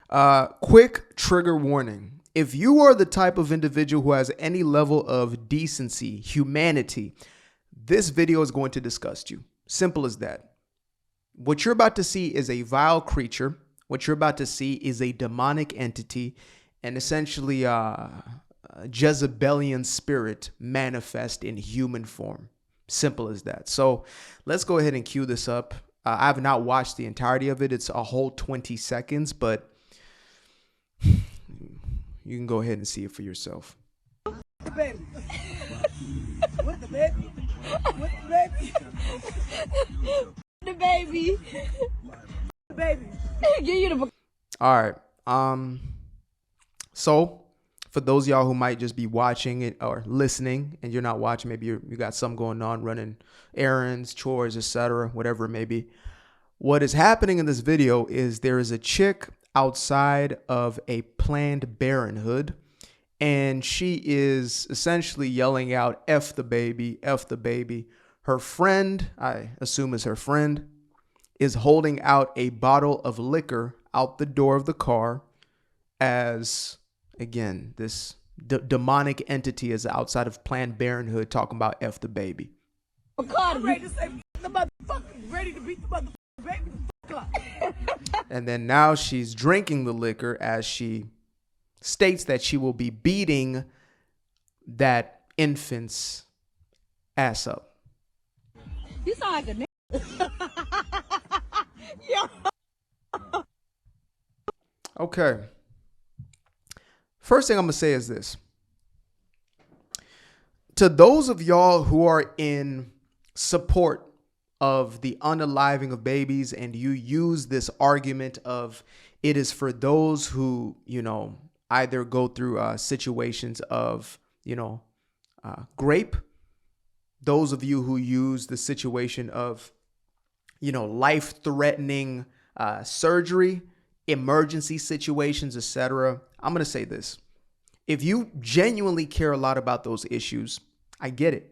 Quick trigger warning. If you are the type of individual who has any level of decency, humanity, this video is going to disgust you. Simple as that. What you're about to see is a vile creature. What you're about to see is a demonic entity and essentially a Jezebelian spirit manifest in human form. Simple as that. So let's go ahead and cue this up. I have not watched the entirety of it. It's a whole 20 seconds, but you can go ahead and see it for yourself. The baby. What the baby? What the baby? The baby. The baby. Give you the. All right. So for those of y'all who might just be watching it or listening and you're not watching, maybe you got something going on, running errands, chores, etc., whatever it may be. What is happening in this video is there is a chick outside of a Planned Parenthood, and she is essentially yelling out, F the baby, F the baby. Her friend, I assume is her friend, is holding out a bottle of liquor out the door of the car as, again, this demonic entity is outside of Planned Parenthood talking about F the baby. I'm ready to say the motherfucker, ready to beat the motherfucker baby. And then now she's drinking the liquor as she states that she will be beating that infant's ass up. You sound like a nigga. Yeah. Okay. First thing I'm going to say is this. To those of y'all who are in support of the unaliving of babies and you use this argument of it is for those who, either go through situations of, grape, those of you who use the situation of, life-threatening surgery, emergency situations, etc. I'm going to say this. If you genuinely care a lot about those issues, I get it.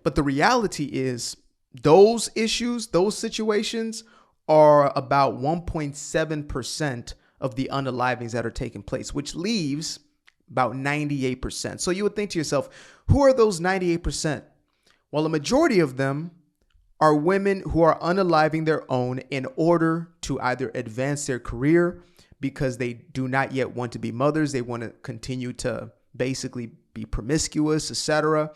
But the reality is those issues, those situations are about 1.7% of the unalivings that are taking place, which leaves about 98%. So you would think to yourself, who are those 98%? Well, a majority of them are women who are unaliving their own in order to either advance their career because they do not yet want to be mothers. They want to continue to basically be promiscuous, etc.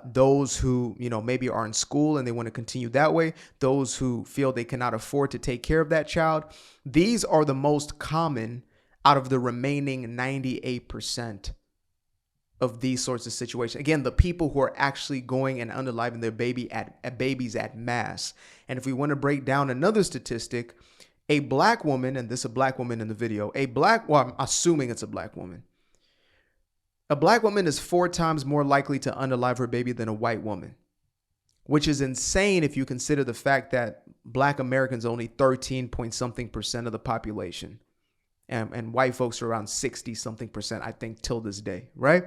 Those who, maybe are in school and they want to continue that way. Those who feel they cannot afford to take care of that child. These are the most common out of the remaining 98% of these sorts of situations. Again, the people who are actually going and unaliving their babies at mass. And if we want to break down another statistic, a black woman, and this is a black woman in the video, I'm assuming it's a black woman. A black woman is 4 times more likely to unalive her baby than a white woman, which is insane if you consider the fact that black Americans are only 13 point something percent of the population. And white folks are around 60 something percent, I think, till this day, right?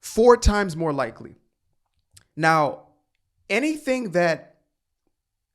4 times more likely. Now, anything that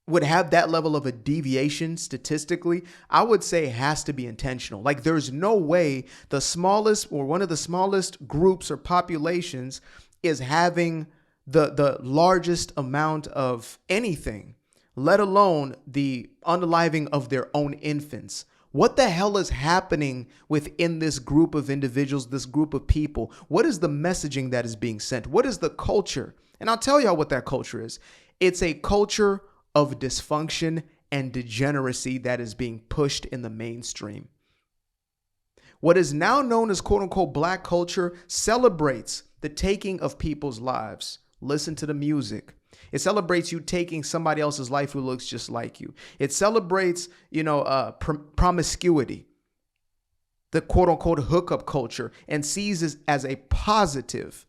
would have that level of a deviation statistically, I would say has to be intentional. Like there's no way the smallest or one of the smallest groups or populations is having the largest amount of anything, let alone the unaliving of their own infants. What the hell is happening within this group of individuals, this group of people? What is the messaging that is being sent? What is the culture? And I'll tell y'all what that culture is. It's a culture of dysfunction and degeneracy that is being pushed in the mainstream. What is now known as quote unquote black culture celebrates the taking of people's lives. Listen to the music. It celebrates you taking somebody else's life who looks just like you. It celebrates, promiscuity, the quote unquote hookup culture, and sees it as a positive.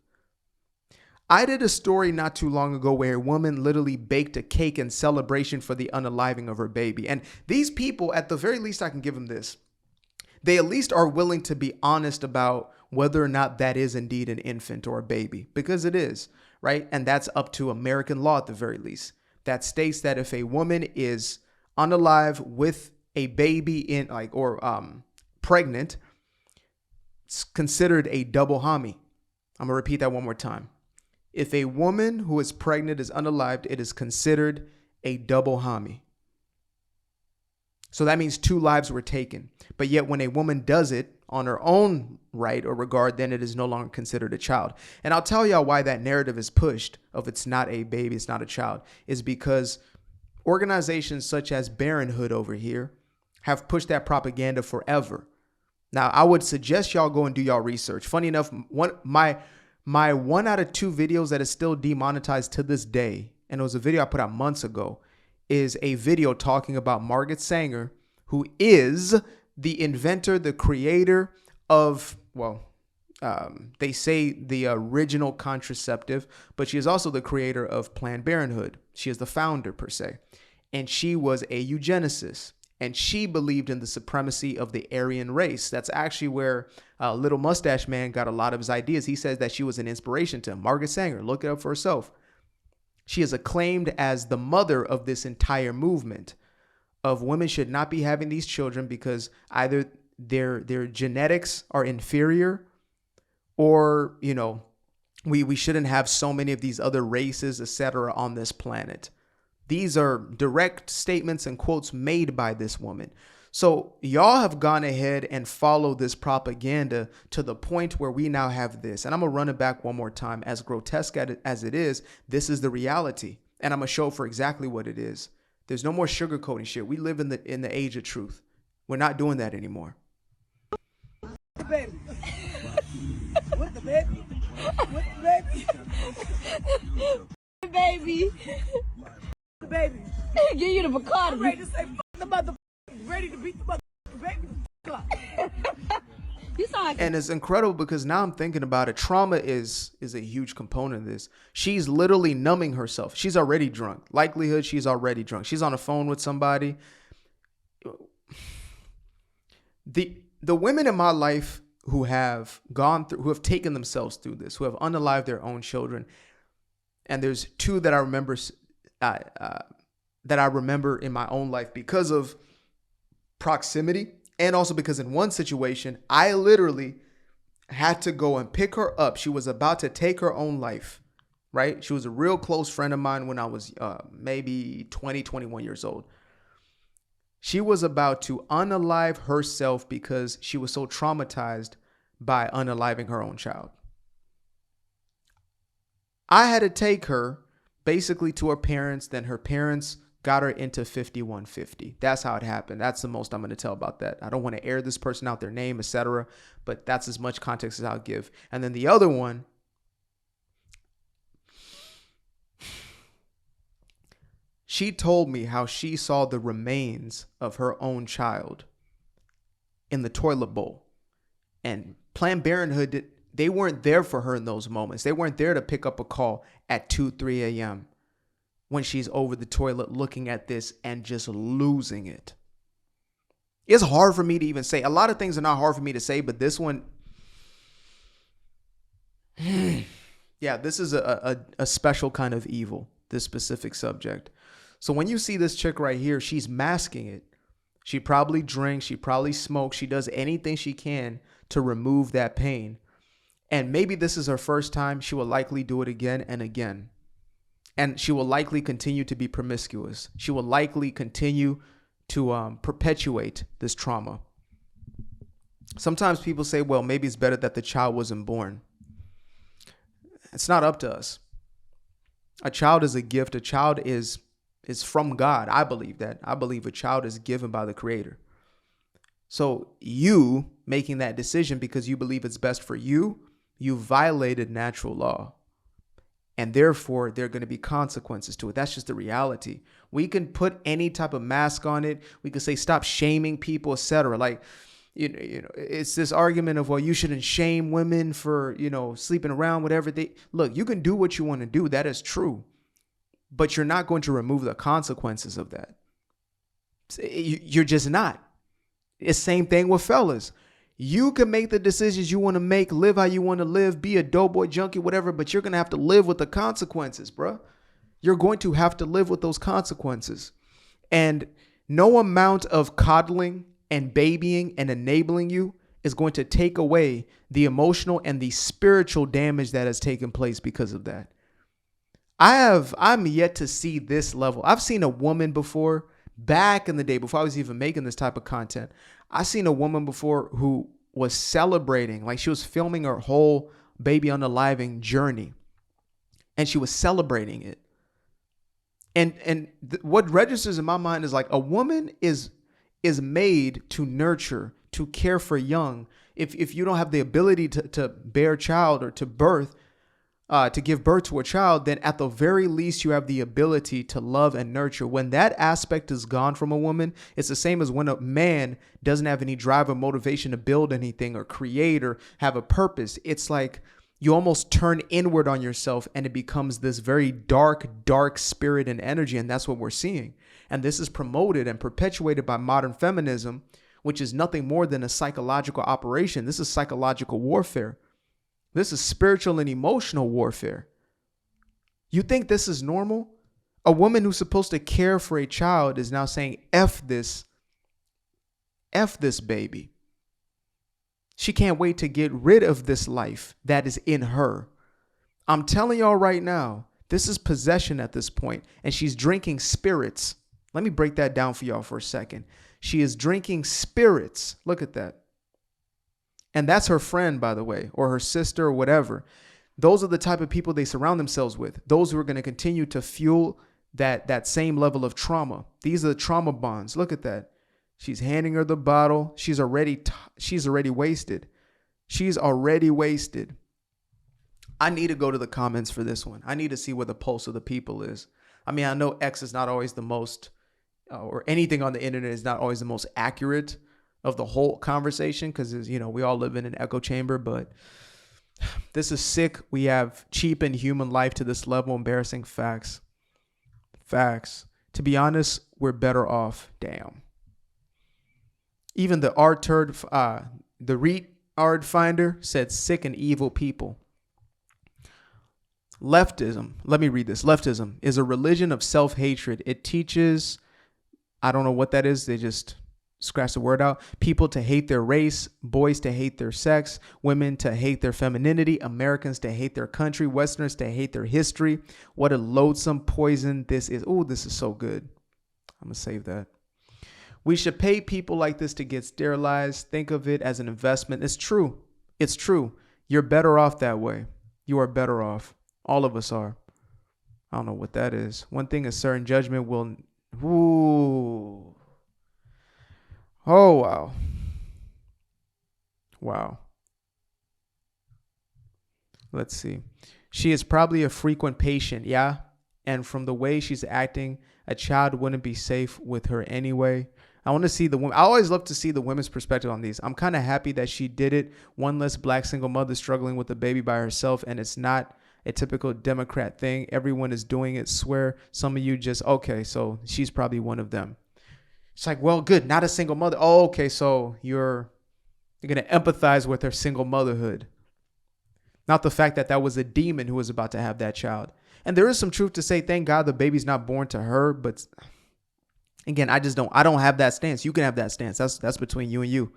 I did a story not too long ago where a woman literally baked a cake in celebration for the unaliving of her baby. And these people, at the very least, I can give them this. They at least are willing to be honest about whether or not that is indeed an infant or a baby, because it is, right? And that's up to American law at the very least. That states that if a woman is unalive with a baby in pregnant, it's considered a double homie. I'm gonna repeat that one more time. If a woman who is pregnant is unalived, it is considered a double homie. So that means 2 lives were taken. But yet when a woman does it on her own right or regard, then it is no longer considered a child. And I'll tell y'all why that narrative is pushed of it's not a baby, it's not a child, is because organizations such as Parenthood over here have pushed that propaganda forever. Now, I would suggest y'all go and do y'all research. Funny enough, my 1 out of 2 videos that is still demonetized to this day, and it was a video I put out months ago, is a video talking about Margaret Sanger, who is the inventor, the creator of, they say the original contraceptive, but she is also the creator of Planned Parenthood. She is the founder, per se. And she was a eugenicist. And she believed in the supremacy of the Aryan race. That's actually where Little Mustache Man got a lot of his ideas. He says that she was an inspiration to him. Margaret Sanger, look it up for herself. She is acclaimed as the mother of this entire movement of women should not be having these children because either their genetics are inferior or, we shouldn't have so many of these other races, etc. on this planet. These are direct statements and quotes made by this woman. So y'all have gone ahead and followed this propaganda to the point where we now have this. And I'm going to run it back one more time. As grotesque as it is, this is the reality. And I'm going to show for exactly what it is. There's no more sugarcoating shit. We live in the age of truth. We're not doing that anymore. The baby. What the baby? What the baby? The baby. The baby. Give you the I'm Bacardi. ready to say f the motherfucker. Ready to beat the motherfucking baby. You sound like And it's incredible because now I'm thinking about it. Trauma is a huge component of this. She's literally numbing herself. She's already drunk. Likelihood she's already drunk. She's on the phone with somebody. The women in my life who have gone through, who have taken themselves through this, who have unalived their own children, and there's 2 that I remember in my own life because of proximity, and also because in one situation I literally had to go and pick her up. She was about to take her own life, right? She was a real close friend of mine when I was maybe 20, 21 years old. She was about to unalive herself because she was so traumatized by unaliving her own child. I had to take her basically to her parents, then her parents got her into 5150. That's how it happened. That's the most I'm going to tell about that. I don't want to air this person out, their name, etc., but that's as much context as I'll give. And then the other one, she told me how she saw the remains of her own child in the toilet bowl. And Planned Parenthood, they weren't there for her in those moments. They weren't there to pick up a call at 2, 3 a.m. when she's over the toilet looking at this and just losing it. It's hard for me to even say. A lot of things are not hard for me to say, but this one, yeah, this is a special kind of evil, this specific subject. So when you see this chick right here, she's masking it. She probably drinks, she probably smokes, she does anything she can to remove that pain. And maybe this is her first time. She will likely do it again and again. And she will likely continue to be promiscuous. She will likely continue to perpetuate this trauma. Sometimes people say, well, maybe it's better that the child wasn't born. It's not up to us. A child is a gift. A child is from God. I believe that. I believe a child is given by the Creator. So you making that decision because you believe it's best for you, you violated natural law. And therefore, there are going to be consequences to it. That's just the reality. We can put any type of mask on it. We can say, stop shaming people, etc. Like, you know, it's this argument of, well, you shouldn't shame women for, sleeping around, whatever. Look, you can do what you want to do. That is true. But you're not going to remove the consequences of that. You're just not. It's the same thing with fellas. You can make the decisions you want to make, live how you want to live, be a doughboy, junkie, whatever, but you're going to have to live with the consequences, bro. You're going to have to live with those consequences. And No amount of coddling and babying and enabling you is going to take away the emotional and the spiritual damage that has taken place because of that. I'm yet to see this level. I've seen a woman before, back in the day, before I was even making this type of content. I seen a woman before who was celebrating, like she was filming her whole baby unaliving journey, and she was celebrating it. And what registers in my mind is like a woman is made to nurture, to care for young. If you don't have the ability to bear a child or to give birth to a child, then at the very least you have the ability to love and nurture. When that aspect is gone from a woman, it's the same as when a man doesn't have any drive or motivation to build anything or create or have a purpose. It's like you almost turn inward on yourself, and it becomes this very dark spirit and energy. And that's what we're seeing. And this is promoted and perpetuated by modern feminism, which is nothing more than a psychological operation. This is psychological warfare. This is spiritual and emotional warfare. You think this is normal? A woman who's supposed to care for a child is now saying, F this baby. She can't wait to get rid of this life that is in her. I'm telling y'all right now, this is possession at this point, and she's drinking spirits. Let me break that down for y'all for a second. She is drinking spirits. Look at that. And that's her friend, by the way, or her sister or whatever. Those are the type of people they surround themselves with. Those who are going to continue to fuel that same level of trauma. These are the trauma bonds. Look at that. She's handing her the bottle. She's already wasted. She's already wasted. I need to go to the comments for this one. I need to see where the pulse of the people is. I mean, I know X is not always the most, or anything on the internet is not always the most accurate of the whole conversation, because, you know, we all live in an echo chamber, but this is sick. We have cheapened human life to this level. Embarrassing facts. To be honest, we're better off. Damn. Even the retard finder said sick and evil people. Leftism. Let me read this. Leftism is a religion of self-hatred. It teaches, I don't know what that is. They just scratch the word out. People to hate their race, boys to hate their sex, women to hate their femininity, Americans to hate their country, Westerners to hate their history. What a loathsome poison this is. Oh, this is so good. I'm going to save that. We should pay people like this to get sterilized. Think of it as an investment. It's true. It's true. You're better off that way. You are better off. All of us are. I don't know what that is. One thing is certain, judgment will... Ooh. Oh, wow. Wow. Let's see. She is probably a frequent patient, yeah? And from the way she's acting, a child wouldn't be safe with her anyway. I want to see the women. I always love to see the women's perspective on these. I'm kind of happy that she did it. One less black single mother struggling with a baby by herself, and it's not a typical Democrat thing. Everyone is doing it. Swear some of you just, okay, so she's probably one of them. It's like, well, good, not a single mother. Oh, okay, so you're going to empathize with her single motherhood. Not the fact that that was a demon who was about to have that child. And there is some truth to say, thank God the baby's not born to her, but again, I don't have that stance. You can have that stance. That's between you and you.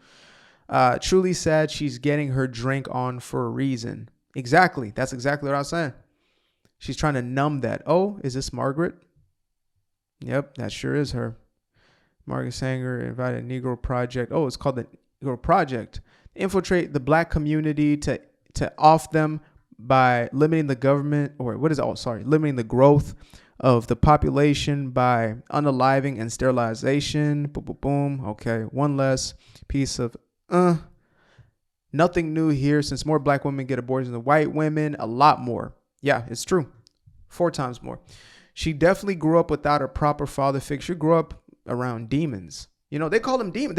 Truly sad she's getting her drink on for a reason. Exactly. That's exactly what I was saying. She's trying to numb that. Oh, is this Margaret? Yep, that sure is her. Margaret Sanger invited Negro Project. Oh, it's called the Negro Project. Infiltrate the black community to off them by limiting the government, or what is it? Oh, sorry, limiting the growth of the population by unaliving and sterilization. Boom, boom, boom. Okay, one less piece of nothing new here. Since more black women get abortions than white women, a lot more. Yeah, it's true. 4 times more. She definitely grew up without a proper father figure. She grew up around demons. You know, they call them demons.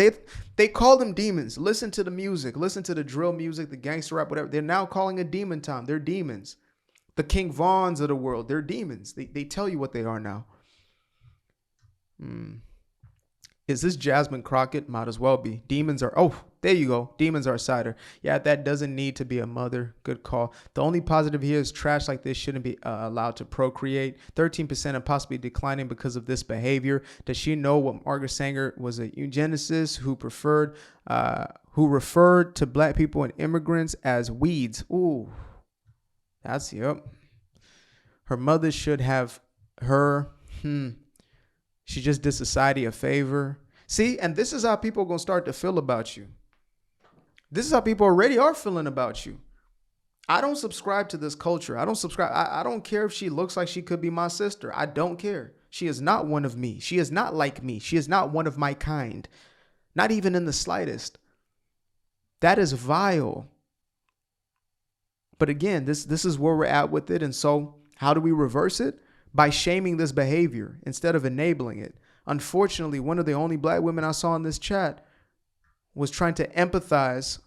They call them demons. Listen to the music. Listen to the drill music, the gangster rap, whatever. They're now calling it demon time. They're demons. The King Vaughns of the world, they're demons. They tell you what they are now. Is this Jasmine Crockett? Might as well be. Demons are, There you go. Demons are a cider. Yeah, that doesn't need to be a mother. Good call. The only positive here is trash like this shouldn't be allowed to procreate. 13% and possibly declining because of this behavior. Does she know what Margaret Sanger was a eugenicist who referred to black people and immigrants as weeds? Ooh, that's, yep. Her mother should have her, she just did society a favor. See, and this is how people are going to start to feel about you. This is how people already are feeling about you. I don't subscribe to this culture. I don't care if she looks like she could be my sister. I don't care. She is not one of me. She is not like me. She is not one of my kind. Not even in the slightest. That is vile. But again, this is where we're at with it. And so how do we reverse it? By shaming this behavior instead of enabling it. Unfortunately, one of the only black women I saw in this chat was trying to empathize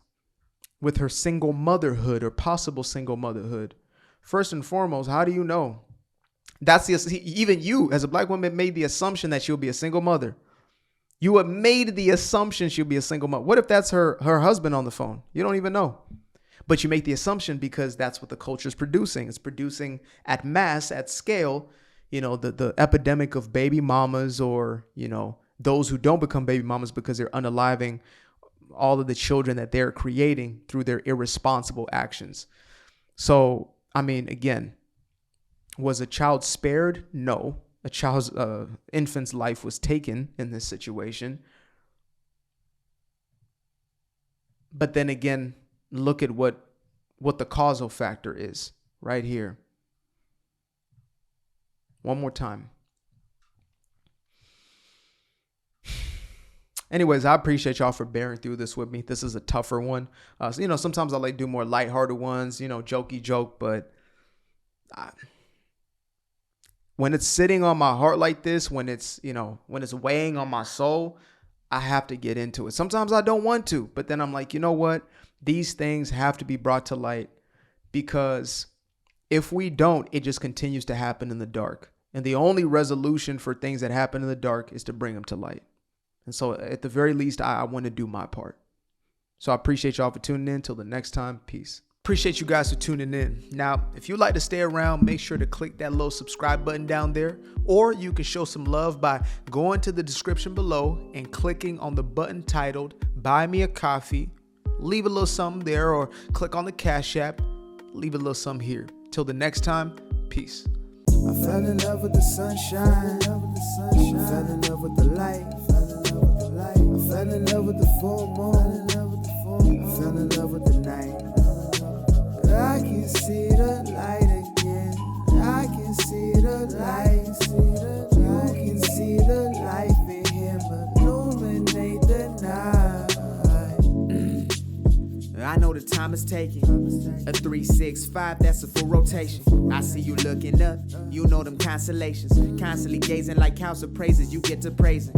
with her single motherhood or possible single motherhood. First and foremost, how do you know? Even you as a black woman made the assumption that she'll be a single mother. You have made the assumption she'll be a single mother. What if that's her husband on the phone? You don't even know. But you make the assumption because that's what the culture is producing. It's producing at mass, at scale, the epidemic of baby mamas, or, those who don't become baby mamas because they're unaliving all of the children that they're creating through their irresponsible actions. So, I mean, again, was a child spared? No. A child's infant's life was taken in this situation. But then again, look at what the causal factor is right here. One more time. Anyways, I appreciate y'all for bearing through this with me. This is a tougher one. Sometimes I like do more lighthearted ones, jokey joke, but when it's sitting on my heart like this, when it's weighing on my soul, I have to get into it. Sometimes I don't want to, but then I'm like, you know what? These things have to be brought to light, because if we don't, it just continues to happen in the dark. And the only resolution for things that happen in the dark is to bring them to light. And so at the very least, I want to do my part. So I appreciate y'all for tuning in. Till the next time, peace. Appreciate you guys for tuning in. Now, if you'd like to stay around, make sure to click that little subscribe button down there. Or you can show some love by going to the description below and clicking on the button titled Buy Me a Coffee. Leave a little something there, or click on the Cash App. Leave a little something here. Till the next time, peace. I fell in love with the sunshine. I fell in love with the light. I fell in love with the full moon. I fell in love with the night. I can see the light again. I can see the light. You can see the life in him illuminate the night. I know the time is taking. A 3, 6, 5, that's a full rotation. I see you looking up, you know them constellations. Constantly gazing like house of praises, you get to praising.